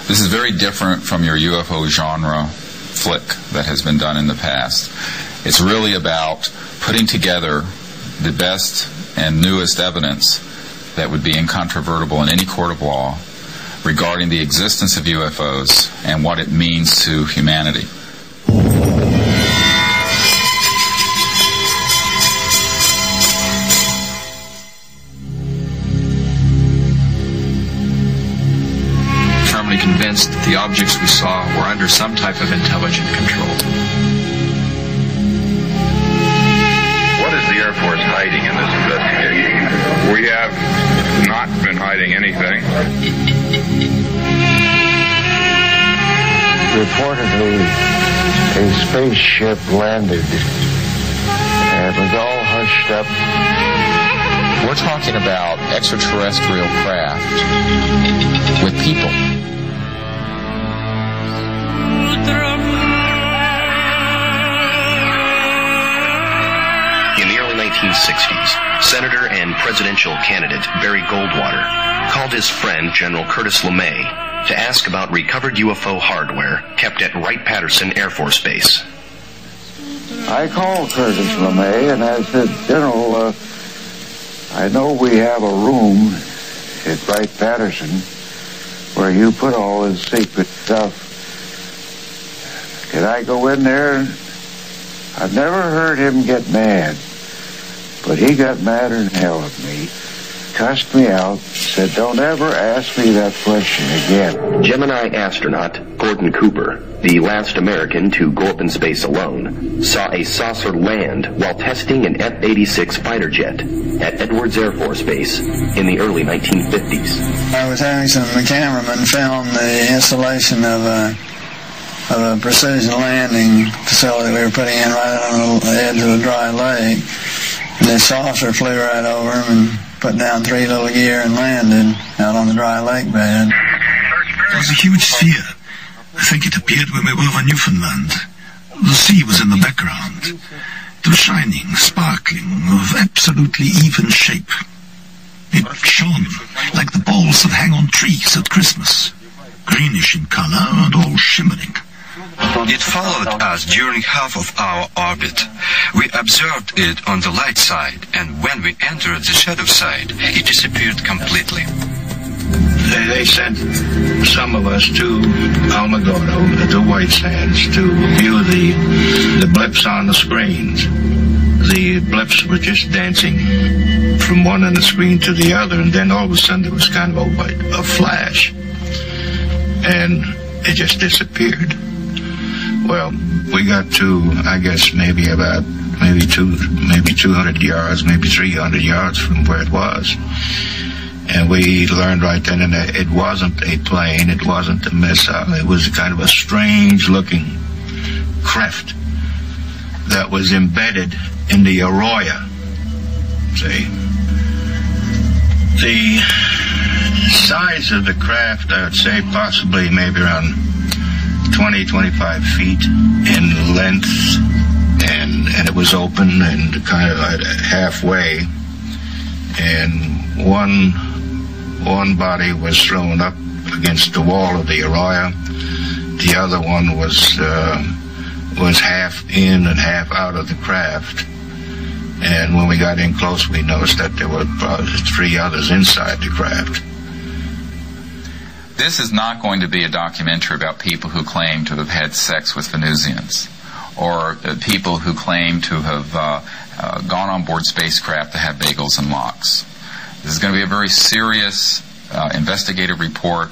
This is very different from your UFO genre flick that has been done in the past. It's really about putting together the best and newest evidence that would be incontrovertible in any court of law regarding the existence of UFOs and what it means to humanity. Firmly convinced that the objects we saw were under some type of intelligent control. What is the Air Force hiding in this investigation? We have not been hiding anything. Reportedly, a spaceship landed and was all hushed up. We're talking about extraterrestrial craft with people. In the early 1960s, Senator and presidential candidate Barry Goldwater called his friend General Curtis LeMay to ask about recovered UFO hardware kept at Wright-Patterson Air Force Base. I called Curtis LeMay and I said, General, I know we have a room at Wright-Patterson where you put all this secret stuff. Can I go in there? I've never heard him get mad, but he got madder than hell at me. Cussed me out, said, don't ever ask me that question again. Gemini astronaut Gordon Cooper, the last American to go up in space alone, saw a saucer land while testing an F-86 fighter jet at Edwards Air Force Base in the early 1950s. I was having some cameramen film the installation of a precision landing facility we were putting in right on the edge of a dry lake. And the saucer flew right over him and put down 3 little gear and landed out on the dry lake bed. There was a huge sphere. I think it appeared when we were over Newfoundland. The sea was in the background. It was shining, sparkling, of absolutely even shape. It shone like the balls that hang on trees at Christmas, greenish in color and all shimmering. It followed us during half of our orbit. We observed it on the light side, and when we entered the shadow side, it disappeared completely. They sent some of us to Alamogordo, to White Sands, to view the blips on the screens. The blips were just dancing from one end of the screen to the other, and then all of a sudden there was kind of a flash, and it just disappeared. Well, we got to, I guess, maybe 200 yards, maybe 300 yards from where it was. And we learned right then and there it wasn't a plane, it wasn't a missile, it was kind of a strange-looking craft that was embedded in the arroyo. See? The size of the craft, I would say possibly maybe around 20-25 feet in length, and it was open and kind of like halfway, and one body was thrown up against the wall of the arroyo. The other one was half in and half out of the craft, and when we got in close we noticed that there were probably 3 others inside the craft. This is not going to be a documentary about people who claim to have had sex with Venusians, or people who claim to have gone on board spacecraft to have bagels and lox. This is going to be a very serious investigative report.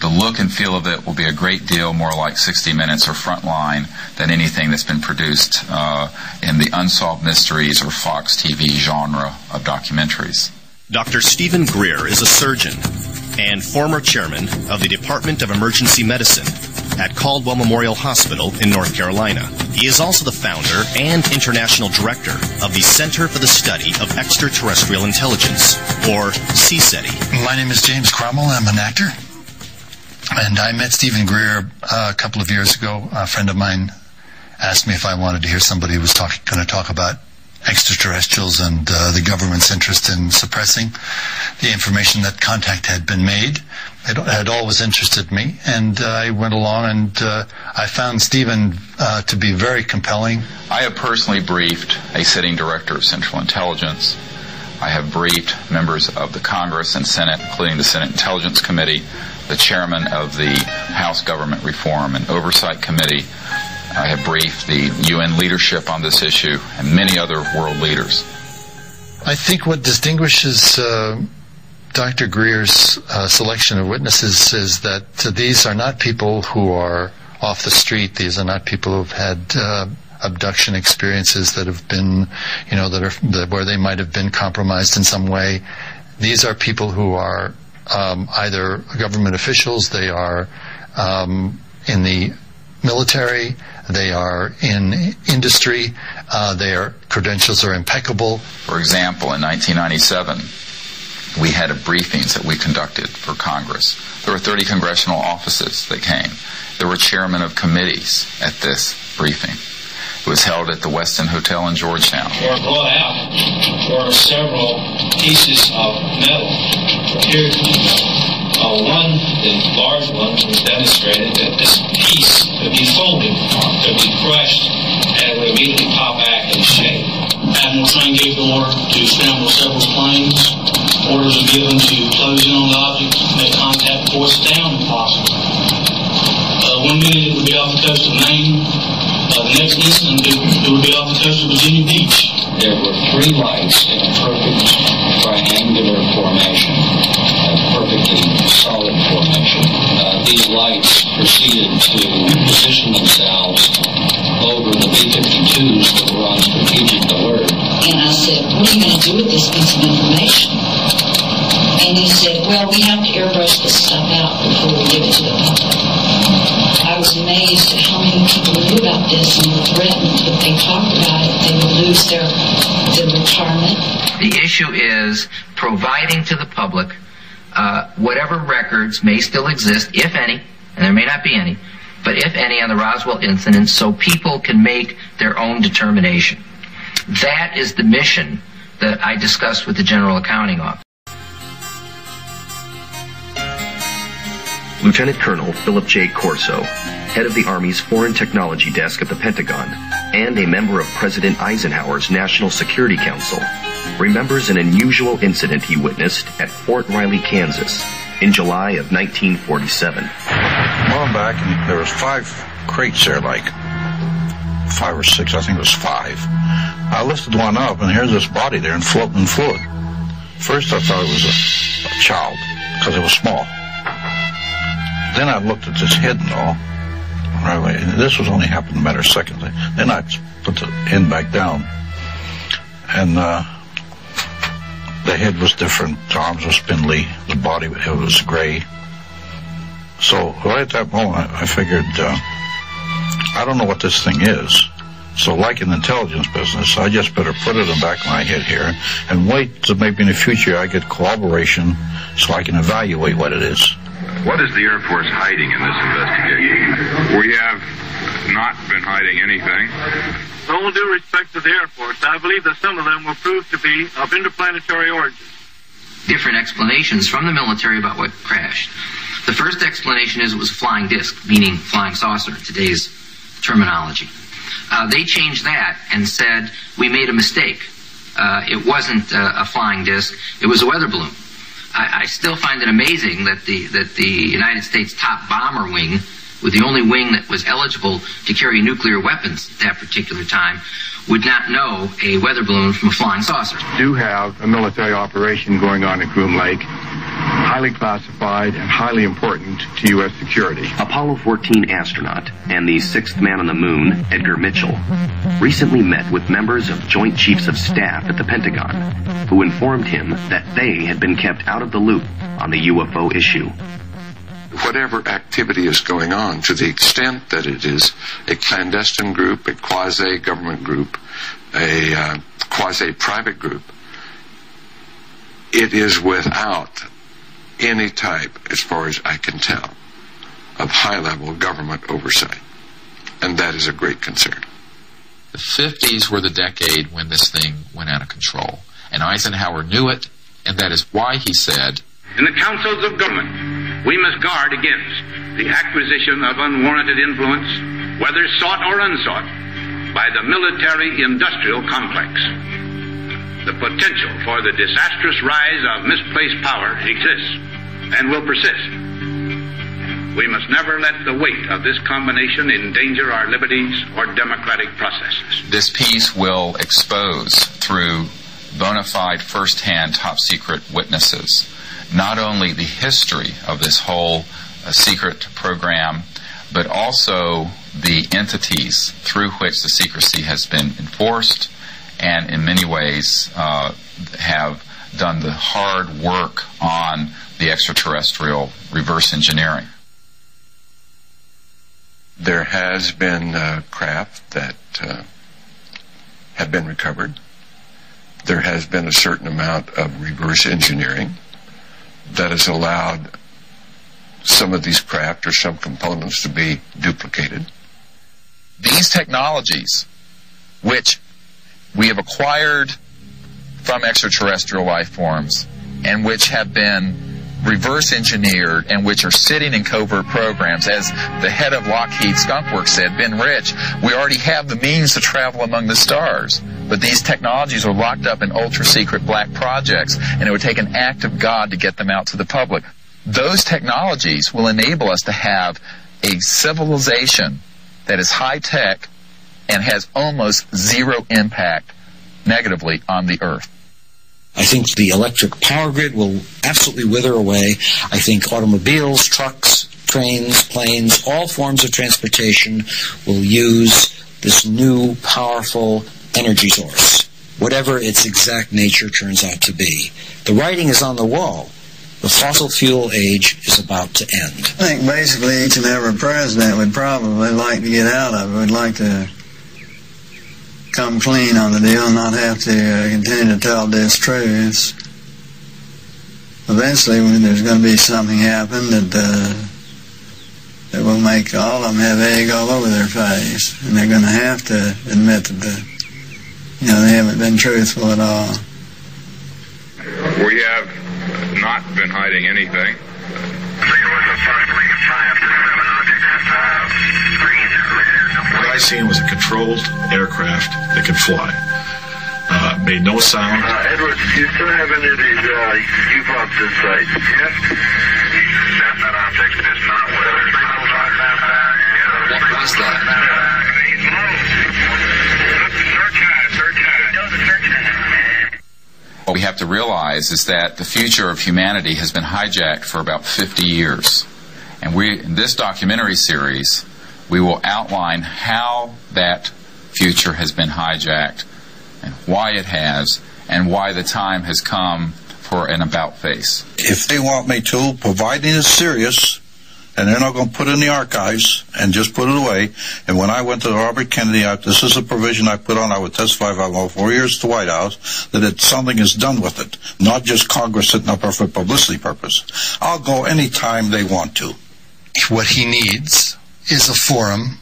The look and feel of it will be a great deal more like 60 Minutes or Frontline than anything that's been produced in the Unsolved Mysteries or Fox TV genre of documentaries. Dr. Stephen Greer is a surgeon and former chairman of the Department of Emergency Medicine at Caldwell Memorial Hospital in North Carolina. He is also the founder and international director of the Center for the Study of Extraterrestrial Intelligence, or CSETI. My name is James Cromwell. I'm an actor. And I met Stephen Greer a couple of years ago. A friend of mine asked me if I wanted to hear somebody who was going to talk about extraterrestrials and the government's interest in suppressing the information that contact had been made. It had always interested me, and I went along and I found Stephen to be very compelling. I have personally briefed a sitting director of Central Intelligence. I have briefed members of the Congress and Senate, including the Senate Intelligence Committee, the chairman of the House Government Reform and Oversight Committee. I have briefed the UN leadership on this issue and many other world leaders. I think what distinguishes Dr. Greer's selection of witnesses is that these are not people who are off the street. These are not people who've had abduction experiences that have been, where they might have been compromised in some way. These are people who are either government officials, they are in the military, they are in industry, their credentials are impeccable. For example, in 1997, we had briefings that we conducted for Congress. There were 30 congressional offices that came. There were chairmen of committees at this briefing. It was held at the Westin Hotel in Georgetown. Were brought out were several pieces of metal. Here, one, the large one, was demonstrated that this piece could be folded, could be crushed, and it would immediately pop back in shape. Admiral Train gave the order to scramble several planes. Orders were given to close in on the object, make contact, force down if possible. 1 minute it would be off the coast of Maine. The next instant it would be off the coast of Virginia Beach. There were 3 lights in a perfect triangular formation, a perfectly solid formation. These lights proceeded to position themselves over the B-52s that were on strategic alert. And I said, what are you going to do with this piece of information? And he said, well, we have to airbrush this stuff out before we give it to the public. I was amazed at how many people knew about this and were threatened that they talked about it, they would lose their retirement. The issue is providing to the public whatever records may still exist, if any, and there may not be any, but if any on the Roswell incident, so people can make their own determination. That is the mission that I discussed with the General Accounting Office. Lieutenant Colonel Philip J. Corso, head of the Army's Foreign Technology Desk at the Pentagon, and a member of President Eisenhower's National Security Council, remembers an unusual incident he witnessed at Fort Riley, Kansas, in July of 1947. Going back, and there was 5 crates there, like 5 or 6, I think it was 5. I lifted one up, and here's this body there and floating in fluid. First I thought it was a child, because it was small. Then I looked at this head and all. Right away. This was only happened a matter of seconds. Then I put the end back down. And the head was different. The arms were spindly. The body, it was gray. So right at that moment, I figured, I don't know what this thing is. So like in the intelligence business, I just better put it in the back of my head here and wait to maybe in the future I get corroboration so I can evaluate what it is. What is the Air Force hiding in this investigation? We have not been hiding anything. With all due respect to the Air Force, I believe that some of them will prove to be of interplanetary origin. Different explanations from the military about what crashed. The first explanation is it was a flying disc, meaning flying saucer in today's terminology. They changed that and said, we made a mistake. It wasn't a flying disc, it was a weather balloon. I still find it amazing that the United States top bomber wing, with the only wing that was eligible to carry nuclear weapons at that particular time, would not know a weather balloon from a flying saucer. We do have a military operation going on at Groom Lake, highly classified and highly important to U.S. security. Apollo 14 astronaut and the 6th man on the moon, Edgar Mitchell, recently met with members of Joint Chiefs of Staff at the Pentagon, who informed him that they had been kept out of the loop on the UFO issue. Whatever activity is going on, to the extent that it is a clandestine group, a quasi-government group, a quasi-private group, it is without any type, as far as I can tell, of high-level government oversight. And that is a great concern. The 50s were the decade when this thing went out of control. And Eisenhower knew it, and that is why he said, "In the councils of government, we must guard against the acquisition of unwarranted influence, whether sought or unsought, by the military-industrial complex. The potential for the disastrous rise of misplaced power exists and will persist. We must never let the weight of this combination endanger our liberties or democratic processes." This piece will expose, through bona fide first-hand top-secret witnesses, not only the history of this whole secret program, but also the entities through which the secrecy has been enforced, and in many ways have done the hard work on the extraterrestrial reverse engineering. There has been craft that have been recovered. There has been a certain amount of reverse engineering that has allowed some of these craft or some components to be duplicated. These technologies, which we have acquired from extraterrestrial life forms and which have been reverse engineered and which are sitting in covert programs, as the head of Lockheed Skunk Works said, Ben Rich, we already have the means to travel among the stars. But these technologies are locked up in ultra-secret black projects, and it would take an act of God to get them out to the public. Those technologies will enable us to have a civilization that is high-tech and has almost zero impact negatively on the Earth. I think the electric power grid will absolutely wither away. I think automobiles, trucks, trains, planes, all forms of transportation will use this new powerful energy source, whatever its exact nature turns out to be. The writing is on the wall. The fossil fuel age is about to end. I think basically each and every president would probably like to get out of it, would like to come clean on the deal and not have to continue to tell distruths. Eventually, when there's going to be something happen that will make all of them have egg all over their face, and they're going to have to admit that they haven't been truthful at all. We have not been hiding anything. What I seen was a controlled aircraft that could fly. Made no sound. Edward, you still have any of these U-boats in sight? Yes. That object is not weather. What was that? What we have to realize is that the future of humanity has been hijacked for about 50 years. And in this documentary series, we will outline how that future has been hijacked and why it has, and why the time has come for an about-face. If they want me to, providing it's serious, and they're not going to put it in the archives and just put it away. And when I went to the Robert Kennedy Act, this is a provision I put on. I would testify if I go 4 years to the White House that something is done with it, not just Congress sitting up there for publicity purpose. I'll go any time they want to. What he needs is a forum,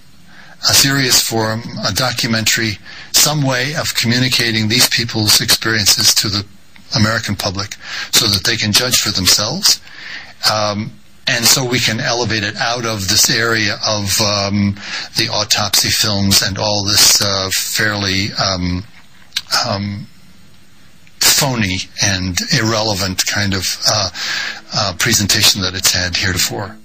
a serious forum, a documentary, some way of communicating these people's experiences to the American public so that they can judge for themselves. And so we can elevate it out of this area of the autopsy films and all this fairly phony and irrelevant kind of presentation that it's had heretofore.